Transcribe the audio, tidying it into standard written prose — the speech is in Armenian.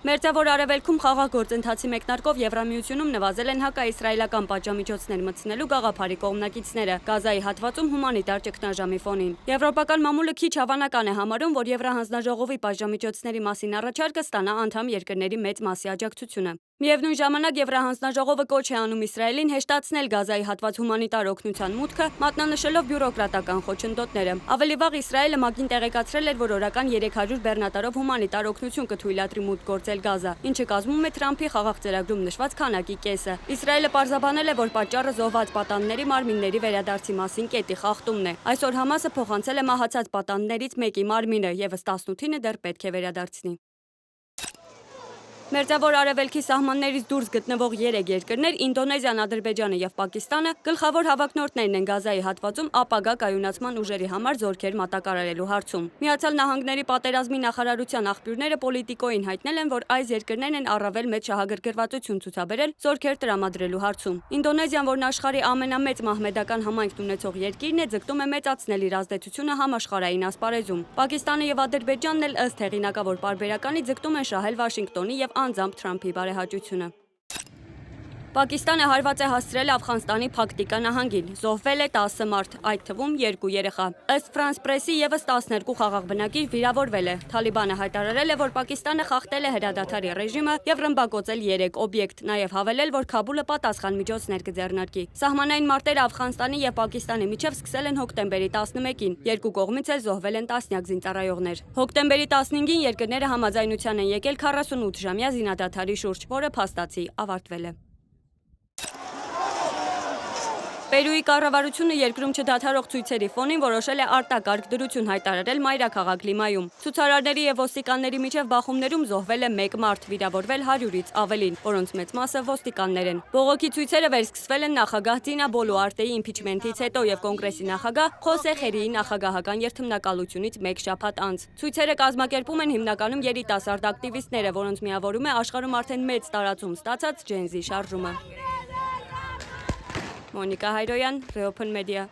Մերձավոր Արևելքում խաղաղ գործընթացի մեկնարկով Եվրամիությունում նվազել են հակաիսրայելական պատժամիջոցներ մտցնելու գաղափարի կողմնակիցները Գազայի հատվածում հումանիտար ճգնաժամի ֆոնին։ Եվրոպական մամուլը քիչ հավանական է համարում, որ Եվրահանձնաժողովի պատժամիջոցների մասին առաջարկը ստանա անդամ երկրների մեծ մասի աջակցությունը։ Միևնույն ժամանակ Եվրահանձնաժողովը կոչ է անում Իսրայելին հեշտացնել Գազայի հատված հումանիտար օգնության մուտքը, մատնանշելով բյուրոկրատական խոչընդոտները։ Ավելի վաղ Իսրայելը ՄԱԿ-ին տեղեկացրել էր, որ օրական 300 բեռնատարով հումանիտար օգնություն կթույլատրի մուտք գործել Գազա, ինչը կազմում է Թրամփի խաղաղ ծրագրում նշված քանակի կեսը։ Իսրայելը պարզաբանել է, որ պատճառը զոհված պատանների մարմինների վերադարձի մասին կետի խախտումն է։ Այսօր Համասը փոխանցել է մահացած պատաններից մեկի մարմինը, ևս 18-ը դեռ պետք է վերադարձնի։ Մերձավոր Արևելքի սահմաններից դուրս գտնվող 3 երկրներ՝ Ինդոնեզիան, Ադրբեջանը եւ Պակիստանը, գլխավոր հավակնորդներն են Գազայի հատվածում ապագա կայունացման ուժերի համար զորքեր մատակարարելու հարցում։ Միացյալ Նահանգների պատերազմի նախարարության աղբյուրները Պոլիտիկոին հայտնել են, որ այս երկրներն են առավել մեծ շահագրգռվածություն ցուցաբերել զորքեր տրամադրելու հարցում։ Ինդոնեզիան, որն աշխարհի ամենամեծ մահմեդական համայնքն ունեցող երկիրն է, ձգտում է մեծացնել իր ազդեցությունը համաշխարհային ասպարեզում։ Պակիստանը եւ Ադրբեջանն էլ ըստ հեղինակավոր պարբերականի ձգտում են շահել Վաշինգտոնի եւ անձամբ Թրամփի բարեհաճությունը։ Պակիստանը հարված է հասցրել Աֆղանստանի Փակտիկա նահանգին։ Զոհվել է 10 մարդ, այդ թվում 2 երեխա։ Ըստ Ֆրանս Պրեսի եւս 12 խաղաղ բնակիչ վիրավորվել է։ Թալիբանը հայտարարել է, որ Պակիստանը խախտել է հրադադարի ռեժիմը եւ ռմբակոծել 3 օբյեկտ, նաեւ հավելել, որ Քաբուլը պատասխան միջոցներ կձեռնարկի։ Սահմանային մարտերը Աֆղանստանի եւ Պակիստանի միջև սկսել են հոկտեմբերի 11-ին։ Երկու կողմից էլ զոհվել են տասնյակ զինծառայողներ։ Հոկտեմբերի 15-ին երկրները համաձայնության են եկել 48-ժամյա զինադադարի շուրջ, որը փաստացի ավարտվել է։ Պերուի կառավարությունը երկրում չդադարող ցույցերի ֆոնին որոշել է արտակարգ դրություն հայտարարել մայրաքաղաք Լիմայում։ Ցուցարարների եւ ոստիկանների միջև բախումներում զոհվել է 1 մարդ, վիրավորվել 100-ից ավելին, որոնց մեծ մասը ոստիկաններ են։ Բողոքի ցույցերը վերսկսվել են նախագահ Դինա Բոլուարտեի իմպիչմենթից հետո եւ կոնգրեսի նախագահ Խոսե Խերիի նախագահական երթմնակալությունից 1 շաբաթ անց։ Ցույցերը կազմակերպում են հիմնականում երիտասարդ ակտիվիստները, որոնց միավորում է աշխարհում արդեն մեծ տարածում ստացած Ջենզի շարժումը։ Մոնիկա Հայրոյան, Reopen Media։